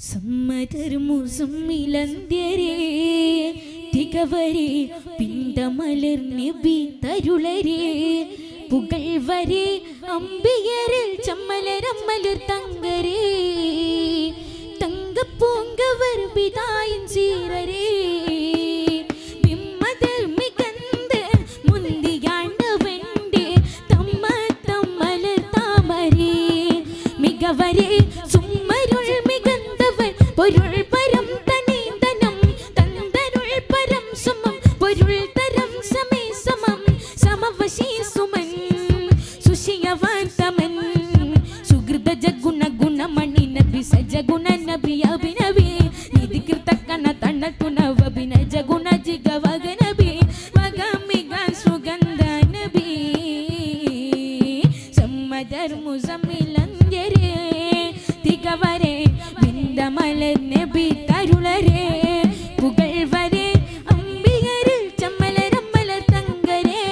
സമ്മതർ മുസമ്മിലന്ത്യരേ തികവരേ പിണ്ടമലർ നബി തരുളരേ പുകഴ്വരേ അമ്പിയരിൽ ചമ്മലരമ്മലർ തങ്കരേ തങ്കപ്പൂങ്കവർ പിതായിൻ സീരരേ വിമ്മതർ മികന്ത് മുന്തിയാണ്ടവന്റെ തമ്മ തമ്മലർ താമരേ മികവരേ സുമ്മരുൾ മികന്തവൻ പൊരുൾ പരം തനീതനം തന്തരുൾ പരം സമം പൊരുൾ തരം സമേ സമം സമവശീ സുമൻ സുഷിയവാൻ തമൻ സുഹൃത ജഗുണ ഗുണമണി നബി സജഗുണ നബി അഭിനവി നിധികൃത കണ തണകുണ വബിന ജഗുണ ജിഗവഗ നബി വഗമിഗ സുഗന്ധ നബി സമ്മദർ മുസമ്മിലന്ത്യരേ തികവരേ വിന്ദമലർ നബി തരുളരേ പുകഴ്വരേ അമ്പിയരിൽ ചമ്മലരമ്മലർ തങ്കരേ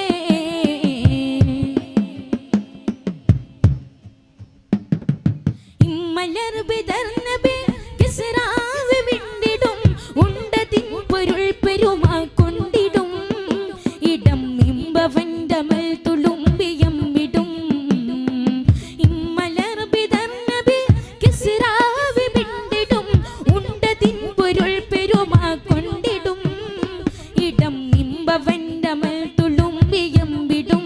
ഇമ്മലർ ബിദർ നബി കിസ്റാവ് വിണ്ടിടും ഉണ്ടതിൻ പൊരുൾ പെരുമാ കൊണ്ടിടും ഇടം ഇമ്പവണ്ടമൽ തുളുമ്പിയം വിടും ഇമ്മലർ ബിദർ നബി കിസ്റാവ് വിണ്ടിടും ഉണ്ടതിൻ പൊരുൾ പെരുമാ കൊണ്ടിടും ഇടം ഇമ്പവണ്ടമൽ തുളുമ്പിയം വിടും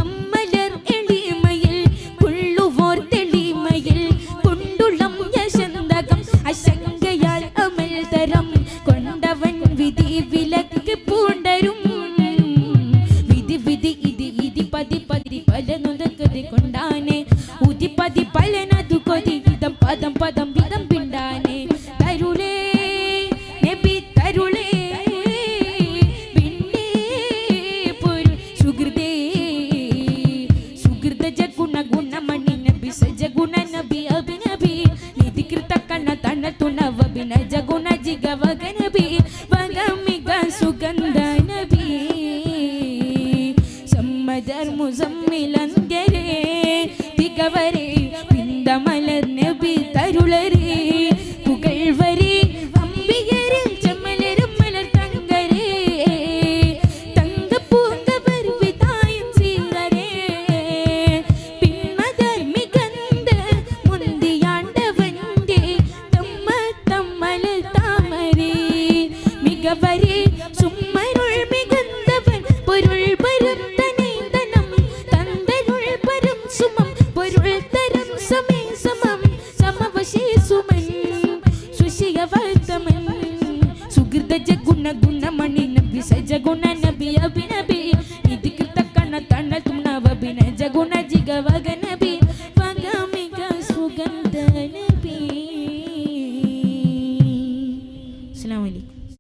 അമ്മലർ എളിമയിൽ കൊള്ളുവോർ തെളിമയിൽ കൊണ്ടുള്ളം യശന്തകം അശങ്കയാൽ അമൽ തരം കൊണ്ടവൻ വിധി വിലക്ക് പൂണ്ടരും വിധി വിധി ഇതി ഇതി പതി പതി പലനുതക്കതി കൊണ്ടാനെ ഉതി പതി പലനതു കൊതി ഇതം പദം പദം വിധം പിണ്ടാനെ തരുളേ നബി തരുളേ പിണ്ടേ പൊരുൾ സുഹൃദേ സുഹൃത ജഗുണ ഗുണമണി നബി സജഗുണ നബി അഭിനബി നിധികൃത കണ്ണ തണ തുണ വബിന ജഗുണ ജിഗവഗ നബി വഗമിഗ സുഗന്ധ നബി സമ്മദർ മുസമ്മിലന്ത്യരേ തികവരേ